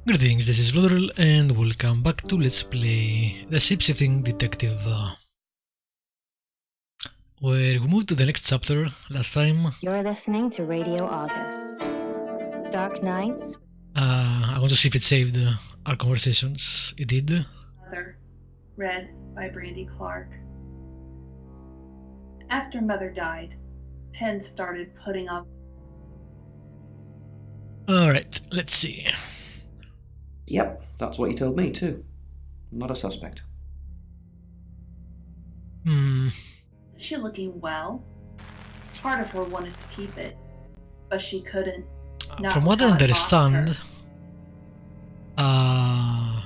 Greetings, this is Rodril and welcome back to Let's Play the Shapeshifting Detective. Where we moved to the next chapter last time. You're listening to Radio August. Dark Nights. I want to see if it saved our conversations. It did. Mother, read by Brandy Clark. After Mother died, Penn started putting off. Alright, let's see. Yep, that's what you told me too. Not a suspect. She looking well. Part of her wanted to keep it, but she couldn't. Not From what I without understand, her.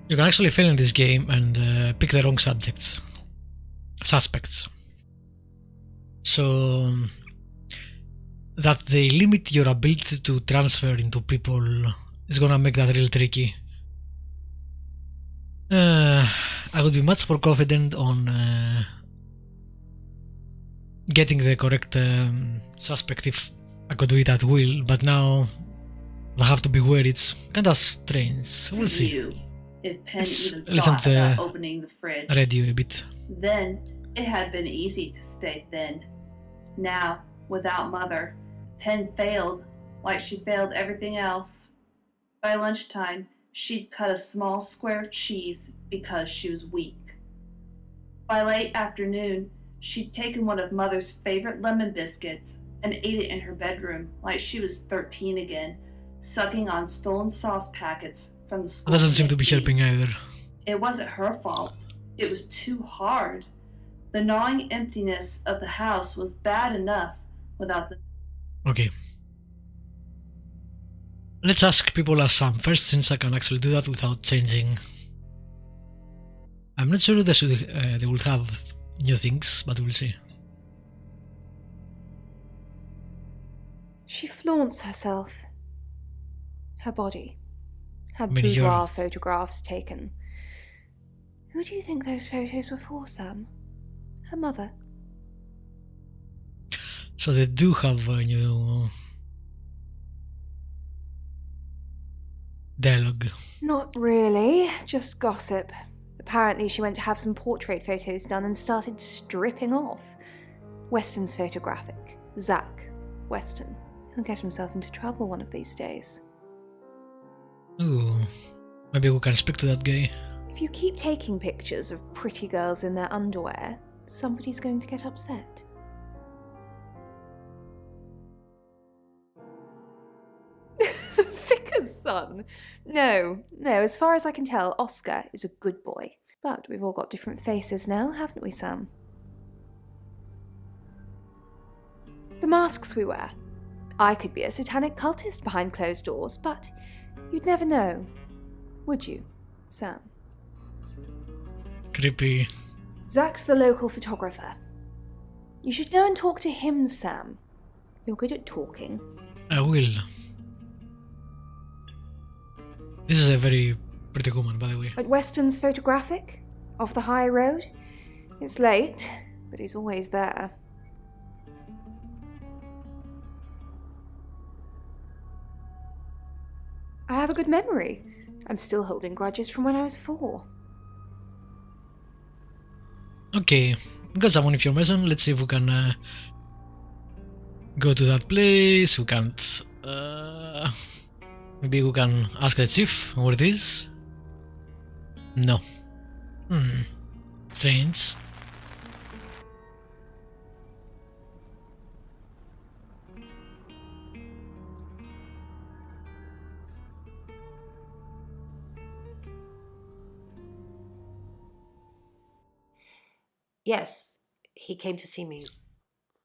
you can actually fail in this game and pick the wrong suspects. So that they limit your ability to transfer into people is gonna make that real tricky. I would be much more confident on getting the correct suspect if I could do it at will, but now I have to be wary. It's kinda strange. We'll see. If Penn Let's even listen thought to about opening the fridge, radio a bit. then it had been easy to stay thin. Now, without Mother, Penn failed like she failed everything else. By lunchtime, she'd cut a small square of cheese because she was weak. By late afternoon, she'd taken one of Mother's favorite lemon biscuits and ate it in her bedroom like she was 13 again, sucking on stolen sauce packets from the school. That doesn't seem to be helping either. It wasn't her fault. It was too hard. The gnawing emptiness of the house was bad enough without the... Okay. Let's ask people as Sam first, since I can actually do that without changing. I'm not sure they will have new things, but we'll see. She flaunts herself. Her body. Had Many boudoir photographs taken. Who do you think those photos were for, Sam? Her mother. So they do have a new dialogue. Not really, just gossip. Apparently she went to have some portrait photos done and started stripping off. Weston's photographic. Zach Weston. He'll get himself into trouble one of these days. Ooh, maybe we can speak to that guy. If you keep taking pictures of pretty girls in their underwear, somebody's going to get upset. The vicar's son? No, as far as I can tell, Oscar is a good boy. But we've all got different faces now, haven't we, Sam? The masks we wear. I could be a satanic cultist behind closed doors, but you'd never know, would you, Sam? Creepy. Zach's the local photographer. You should go and talk to him, Sam. You're good at talking. I will. This is a very pretty woman, by the way. At Weston's photographic? Off the high road? It's late, but he's always there. I have a good memory. I'm still holding grudges from when I was 4. Okay, got someone information. Let's see if we can go to that place. We can't. Maybe we can ask the chief where it is. No. Strange. Yes, he came to see me.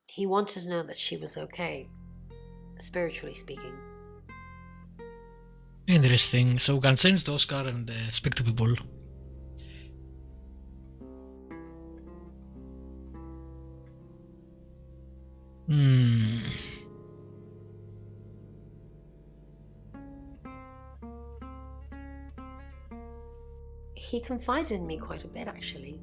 He wanted to know that she was okay, spiritually speaking. Interesting. So we can change the Oscar and speak to people. He confided in me quite a bit, actually.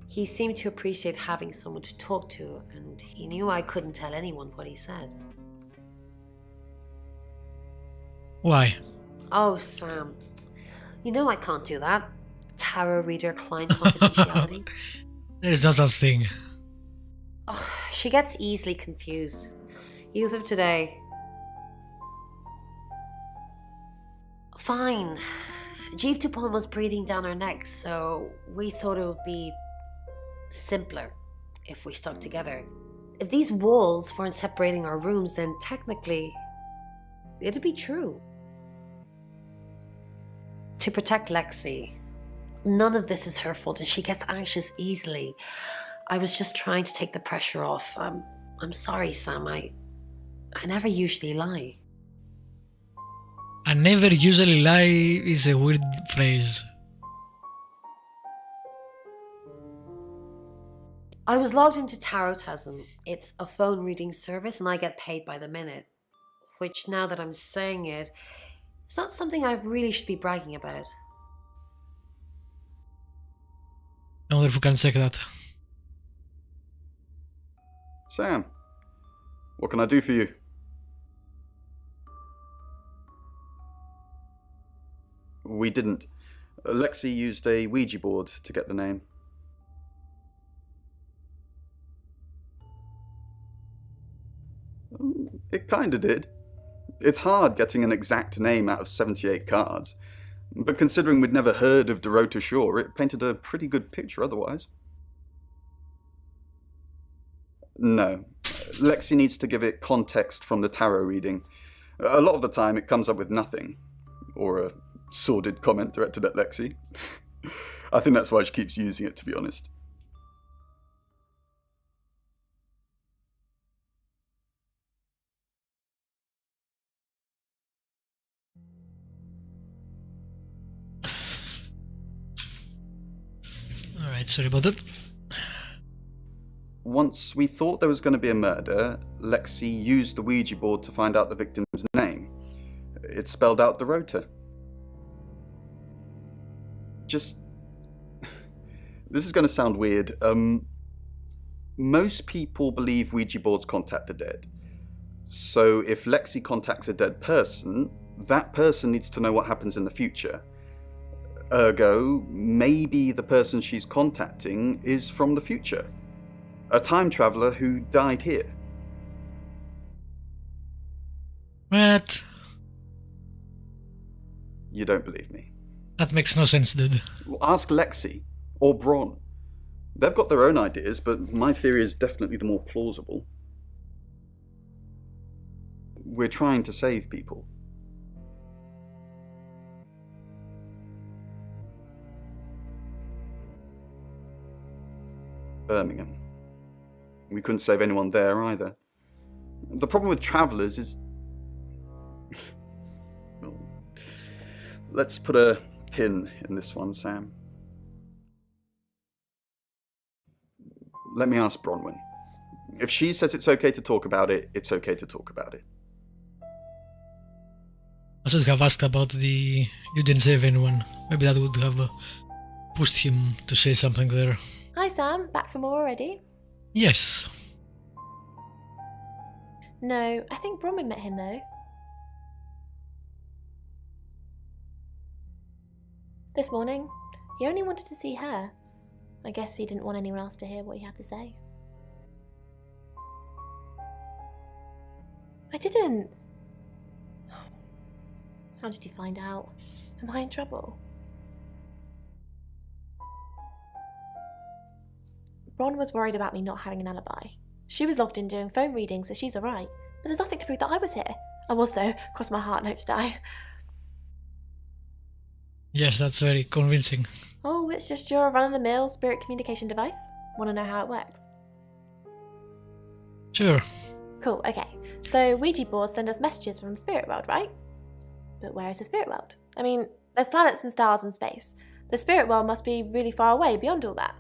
He seemed to appreciate having someone to talk to, and he knew I couldn't tell anyone what he said. Why? Oh, Sam. You know I can't do that. Tarot reader client confidentiality. There is no such thing. Oh, she gets easily confused. Youth of today. Fine. Jeeve Dupont was breathing down our necks, so we thought it would be simpler if we stuck together. If these walls weren't separating our rooms, then technically it'd be true. To protect Lexi. None of this is her fault, and she gets anxious easily. I was just trying to take the pressure off. I'm sorry, Sam. I never usually lie. I never usually lie is a weird phrase. I was logged into Tarotism. It's a phone reading service, and I get paid by the minute. Which, now that I'm saying it, it's not something I really should be bragging about. I wonder if we can check that. Sam, what can I do for you? We didn't. Lexi used a Ouija board to get the name. It kinda did. It's hard getting an exact name out of 78 cards, but considering we'd never heard of Dorota Shaw, it painted a pretty good picture otherwise. No. Lexi needs to give it context from the tarot reading. A lot of the time it comes up with nothing. Or a sordid comment directed at Lexi. I think that's why she keeps using it, to be honest. Alright, sorry about that. Once we thought there was going to be a murder, Lexi used the Ouija board to find out the victim's name. It spelled out Dorota. Just... This is going to sound weird. Most people believe Ouija boards contact the dead. So if Lexi contacts a dead person, that person needs to know what happens in the future. Ergo, maybe the person she's contacting is from the future. A time traveler who died here. What? You don't believe me? That makes no sense, dude. Ask Lexi or Bron. They've got their own ideas, but my theory is definitely the more plausible. We're trying to save people. Birmingham. We couldn't save anyone there either. The problem with travellers is... Well, let's put a pin in this one, Sam. Let me ask Bronwyn. If she says it's okay to talk about it, it's okay to talk about it. I should have asked about the you didn't save anyone. Maybe that would have pushed him to say something there. Hi Sam, back from more already? Yes. No, I think Bronwyn met him though. This morning. He only wanted to see her. I guess he didn't want anyone else to hear what he had to say. I didn't. How did you find out? Am I in trouble? Bron was worried about me not having an alibi. She was logged in doing phone readings, so she's alright. But there's nothing to prove that I was here. I was though, cross my heart and hope to die. Yes, that's very convincing. Oh, it's just your run-of-the-mill spirit communication device? Want to know how it works? Sure. Cool, okay. So Ouija boards send us messages from the spirit world, right? But where is the spirit world? I mean, there's planets and stars and space. The spirit world must be really far away beyond all that.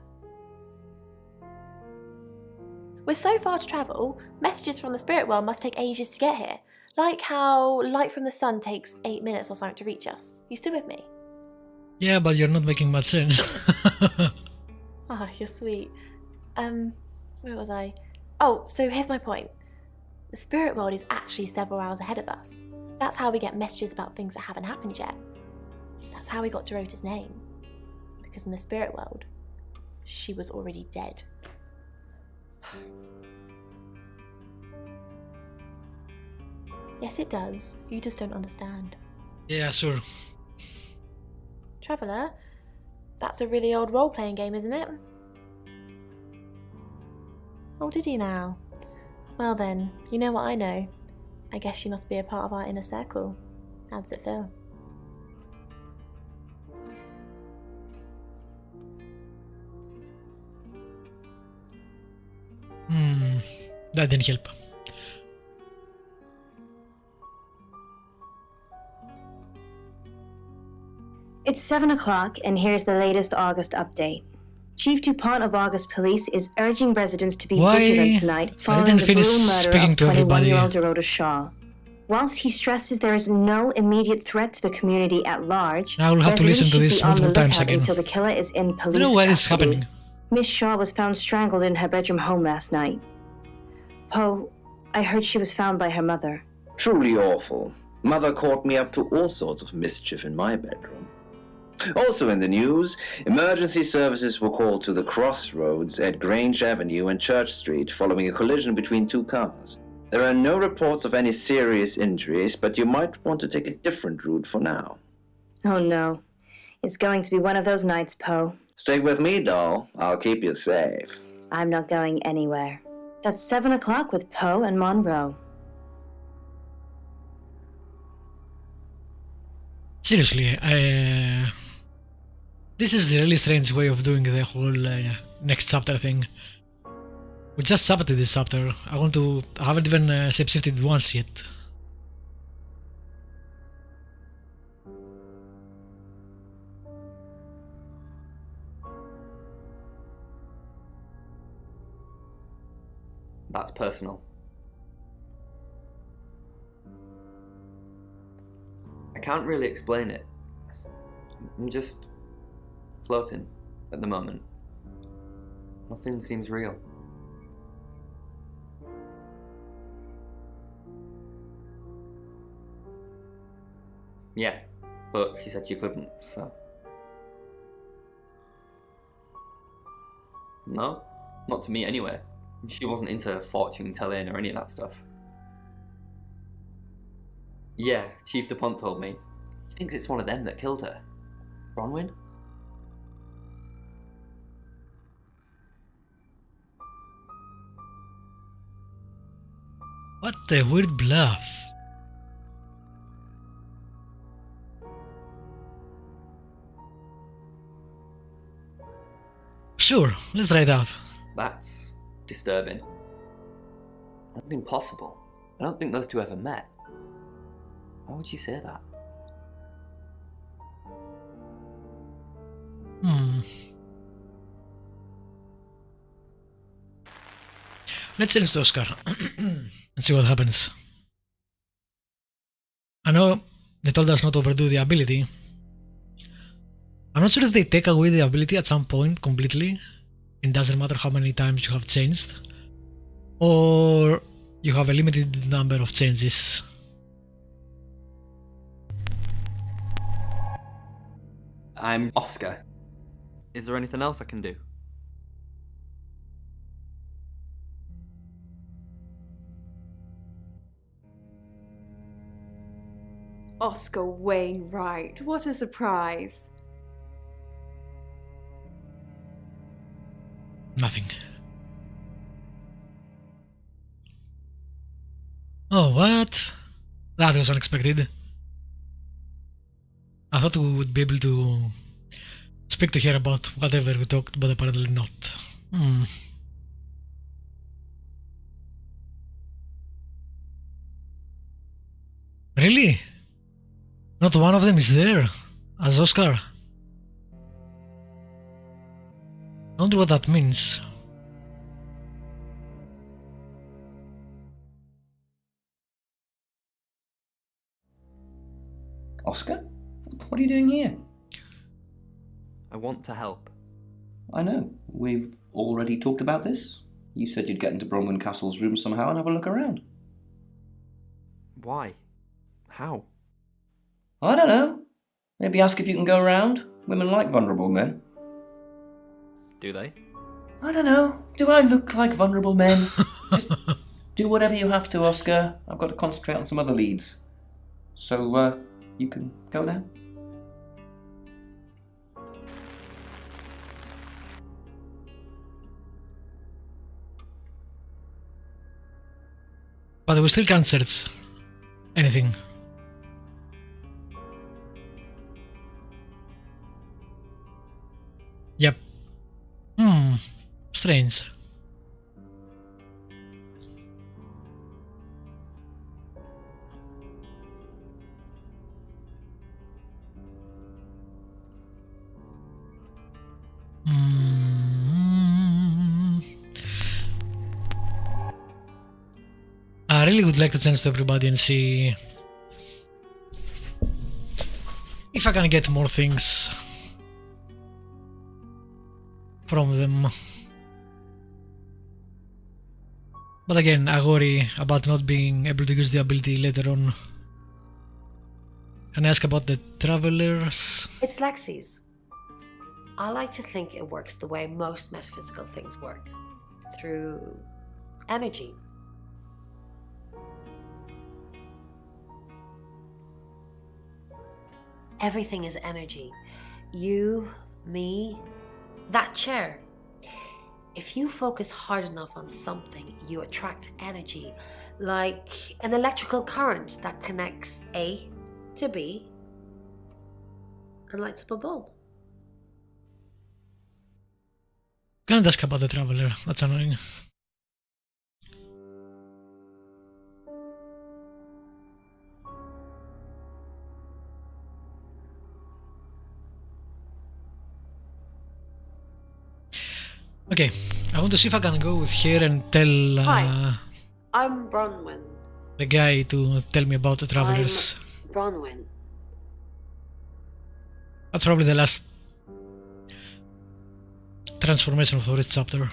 With so far to travel, messages from the spirit world must take ages to get here. Like how light from the sun takes 8 minutes or something to reach us. You still with me? Yeah, but you're not making much sense. Oh, you're sweet. Where was I? Oh, so here's my point. The spirit world is actually several hours ahead of us. That's how we get messages about things that haven't happened yet. That's how we got Dorota's name. Because in the spirit world, she was already dead. Yes, it does. You just don't understand. Yeah, sure. Traveller, that's a really old role-playing game, isn't it? Oh, did he now? Well then, you know what I know. I guess you must be a part of our inner circle. How does it feel? That didn't help. It's 7 o'clock, and here's the latest August update. Chief DuPont of August Police is urging residents to be vigilant tonight following didn't the finish brutal murder speaking of to everybody. 21-year-old Dorota Shaw. Whilst he stresses there is no immediate threat to the community at large, I will have to listen to residents this should be on the multiple times lookout again. until the killer is in police I don't know why this is custody. happening. Miss Shaw was found strangled in her bedroom home last night. Poe, I heard she was found by her mother. Truly awful. Mother caught me up to all sorts of mischief in my bedroom. Also in the news, emergency services were called to the crossroads at Grange Avenue and Church Street following a collision between two cars. There are no reports of any serious injuries, but you might want to take a different route for now. Oh no. It's going to be one of those nights, Poe. Stay with me, doll. I'll keep you safe. I'm not going anywhere. That's 7 o'clock with Poe and Monroe. Seriously, this is a really strange way of doing the whole next chapter thing. We just started this chapter. I haven't even shapeshifted once yet. That's personal. I can't really explain it. I'm just floating at the moment. Nothing seems real. Yeah, but she said she couldn't, so... No, not to me anyway. She wasn't into fortune telling or any of that stuff. Yeah, Chief DuPont told me. He thinks it's one of them that killed her. Bronwyn? What a weird bluff. Sure, let's try it out. That's disturbing. And impossible. I don't think those two ever met. Why would she say that? Let's change to Oscar and see what happens. I know they told us not to overdo the ability. I'm not sure if they take away the ability at some point completely. It doesn't matter how many times you have changed, or you have a limited number of changes. I'm Oscar. Is there anything else I can do? Oscar Wainwright, what a surprise. Nothing. Oh, what? That was unexpected. I thought we would be able to speak to her about whatever we talked, but apparently not. Really? Not one of them is there as Oscar? I wonder what that means. Oscar? What are you doing here? I want to help. I know. We've already talked about this. You said you'd get into Bronwyn Castle's room somehow and have a look around. Why? How? I don't know. Maybe ask if you can go around. Women like vulnerable men. Do they? I don't know. Do I look like vulnerable men? Just do whatever you have to, Oscar. I've got to concentrate on some other leads. So, you can go now? But we still can't search anything. Yep. Strange. I really would like to change to everybody and see if I can get more things from them. But again, I worry about not being able to use the ability later on. Can I ask about the travelers? It's Lexi's. I like to think it works the way most metaphysical things work. Through energy. Everything is energy. You, me, that chair. If you focus hard enough on something, you attract energy, like an electrical current that connects A to B and lights up a bulb. Can't ask about the traveler, that's annoying. Okay, I want to see if I can go with her and tell Hi, I'm Bronwyn. the guy to tell me about the travelers. I'm Bronwyn. That's probably the last transformation for this chapter.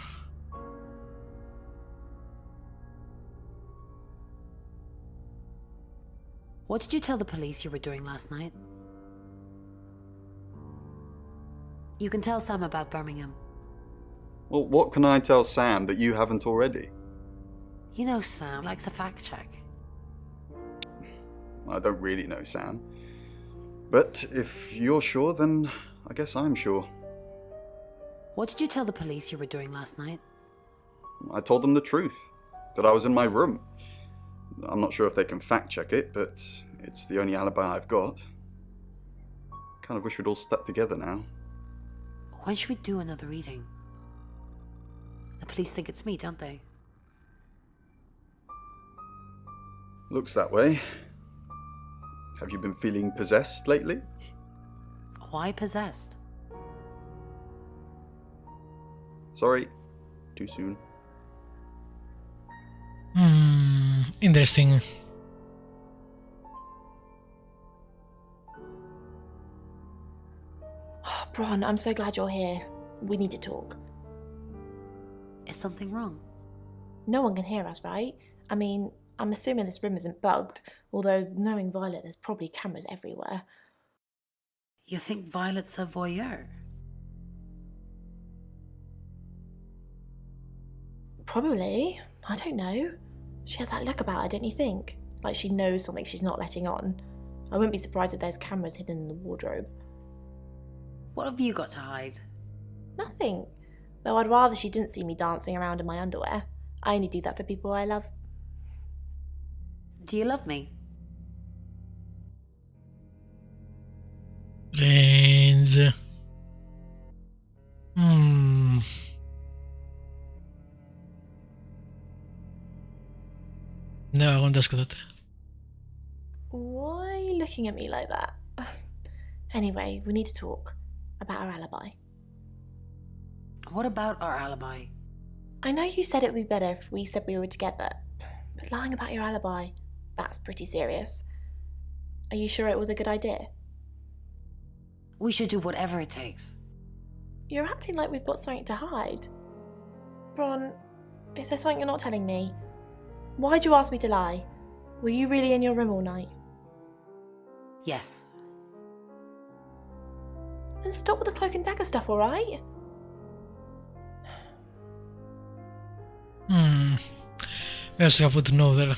What did you tell the police you were doing last night? You can tell Sam about Birmingham. Well, what can I tell Sam that you haven't already? You know Sam likes a fact check. I don't really know Sam. But if you're sure, then I guess I'm sure. What did you tell the police you were doing last night? I told them the truth, that I was in my room. I'm not sure if they can fact check it, but it's the only alibi I've got. Kind of wish we'd all stuck together now. When should we do another reading? The police think it's me, don't they? Looks that way. Have you been feeling possessed lately? Why possessed? Sorry, too soon. Interesting. Bron, I'm so glad you're here. We need to talk. Is something wrong? No one can hear us, right? I mean, I'm assuming this room isn't bugged, although knowing Violet, there's probably cameras everywhere. You think Violet's a voyeur? Probably. I don't know. She has that look about her, don't you think? Like she knows something she's not letting on. I wouldn't be surprised if there's cameras hidden in the wardrobe. What have you got to hide? Nothing. Though I'd rather she didn't see me dancing around in my underwear. I only do that for people I love. Do you love me? Range. No, I won't ask that. Why are you looking at me like that? Anyway, we need to talk about our alibi. What about our alibi? I know you said it would be better if we said we were together, but lying about your alibi, that's pretty serious. Are you sure it was a good idea? We should do whatever it takes. You're acting like we've got something to hide. Bron, is there something you're not telling me? Why'd you ask me to lie? Were you really in your room all night? Yes. Then stop with the cloak and dagger stuff, alright? Yes, I put no there.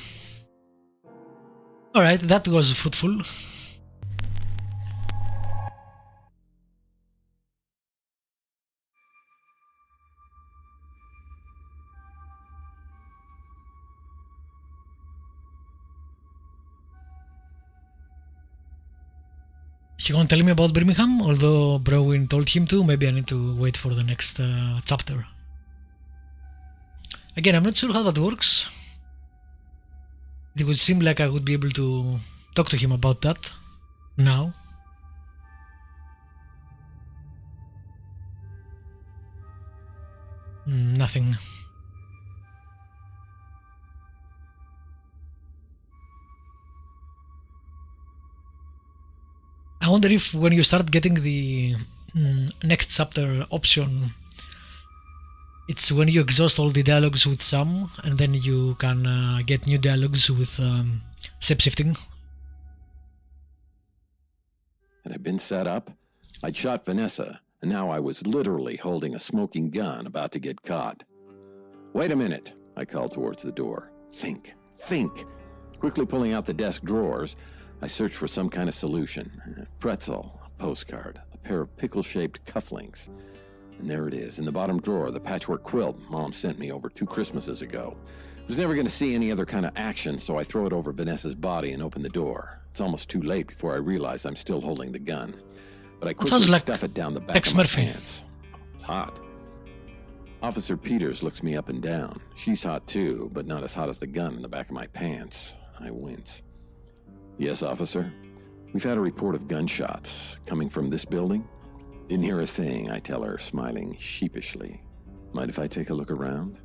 Alright, that was fruitful. He gonna tell me about Birmingham, although Browin told him to. Maybe I need to wait for the next chapter. Again, I'm not sure how that works. It would seem like I would be able to talk to him about that now. Nothing. I wonder if when you start getting the next chapter option, it's when you exhaust all the dialogues with Sam, and then you can get new dialogues with shapeshifting. Had I been set up, I'd shot Vanessa, and now I was literally holding a smoking gun about to get caught. Wait a minute, I called towards the door. Think. Quickly pulling out the desk drawers, I searched for some kind of solution. A pretzel, a postcard, a pair of pickle-shaped cufflinks. And there it is, in the bottom drawer, the patchwork quilt Mom sent me over 2 Christmases ago. I was never going to see any other kind of action, so I throw it over Vanessa's body and open the door. It's almost too late before I realize I'm still holding the gun. But I quickly stuff it down the back Tex of my Murphy. pants. It's hot. Officer Peters looks me up and down. She's hot too, but not as hot as the gun in the back of my pants. I wince. Yes, officer. We've had a report of gunshots coming from this building. Didn't hear a thing, I tell her, smiling sheepishly. Mind if I take a look around?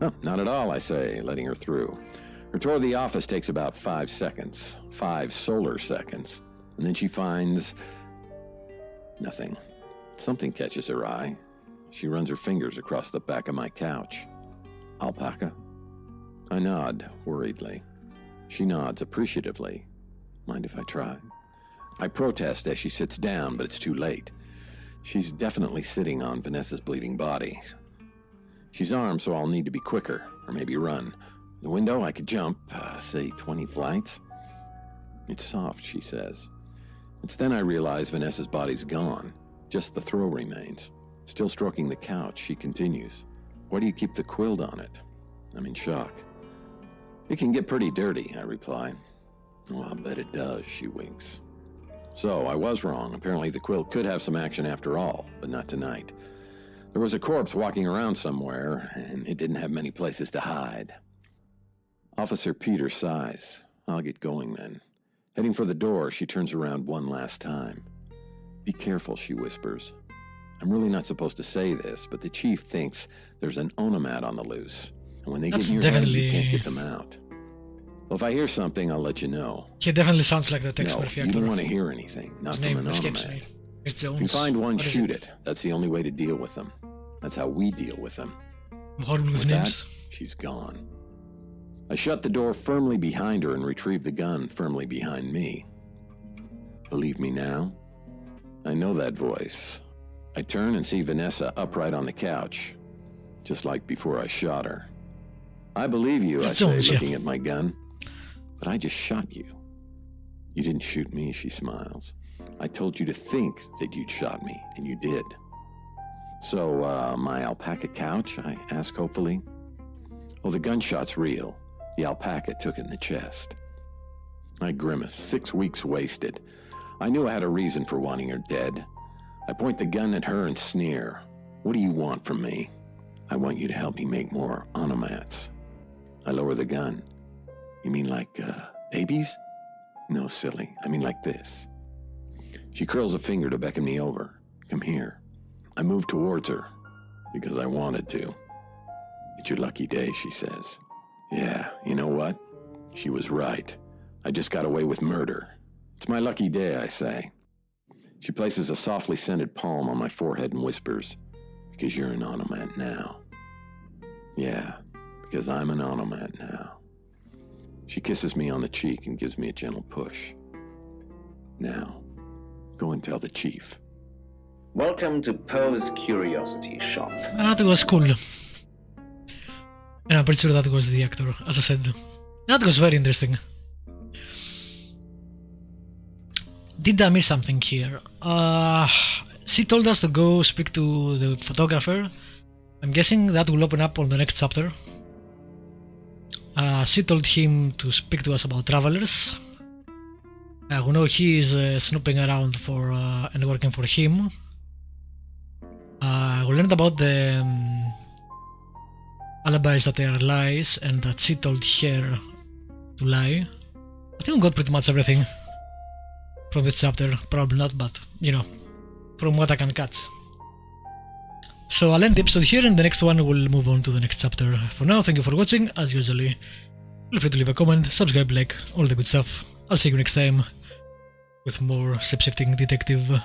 Oh, not at all, I say, letting her through. Her tour of the office takes about 5 seconds. 5 solar seconds. And then she finds... nothing. Something catches her eye. She runs her fingers across the back of my couch. Alpaca? I nod, worriedly. She nods appreciatively. Mind if I try? I protest as she sits down, but it's too late. She's definitely sitting on Vanessa's bleeding body. She's armed, so I'll need to be quicker, or maybe run. The window, I could jump, say 20 flights. It's soft, she says. It's then I realize Vanessa's body's gone. Just the throw remains. Still stroking the couch, she continues. Why do you keep the quilt on it? I'm in shock. It can get pretty dirty, I reply. Oh, I'll bet it does, she winks. So, I was wrong. Apparently the quilt could have some action after all, but not tonight. There was a corpse walking around somewhere, and it didn't have many places to hide. Officer Peters sighs. I'll get going then. Heading for the door, she turns around one last time. Be careful, she whispers. I'm really not supposed to say this, but the chief thinks there's an onomat on the loose. And when they get in your head, you can't get them out. Well, if I hear something, I'll let you know. He definitely sounds like the Tex Murphy you actor. don't want to hear anything, not His from name an escapes me. onomat. It's If you Jones. find one, What is shoot it. That's the only way to deal with them. That's how we deal with them. Horrible with With names. that, she's gone. I shut the door firmly behind her and retrieve the gun firmly behind me. Believe me now? I know that voice. I turn and see Vanessa upright on the couch, just like before I shot her. I believe you, I say, looking at my gun. But I just shot you. You didn't shoot me, she smiles. I told you to think that you'd shot me, and you did. So, my alpaca couch, I ask hopefully? Oh, the gunshot's real. The alpaca took it in the chest. I grimace. 6 weeks wasted. I knew I had a reason for wanting her dead. I point the gun at her and sneer. What do you want from me? I want you to help me make more onomats. I lower the gun. You mean like, babies? No, silly. I mean like this. She curls a finger to beckon me over. Come here. I move towards her, because I wanted to. It's your lucky day, she says. Yeah, you know what? She was right. I just got away with murder. It's my lucky day, I say. She places a softly scented palm on my forehead and whispers, because you're an onomat now. Yeah, because I'm an onomat now. She kisses me on the cheek and gives me a gentle push. and tell the chief. Welcome to Poe's Curiosity Shop. That was cool. And I'm pretty sure that was the actor, as I said. That was very interesting. Did I miss something here? She told us to go speak to the photographer. I'm guessing that will open up on the next chapter. She told him to speak to us about travelers. We know he is snooping around for and working for him. We learned about the alibis that they are lies and that she told her to lie. I think we got pretty much everything from this chapter. Probably not, but you know, from what I can catch. So I'll end the episode here, and the next one we'll move on to the next chapter. For now, thank you for watching. As usually, feel free to leave a comment, subscribe, like, all the good stuff. I'll see you next time with more Shapeshifting Detective.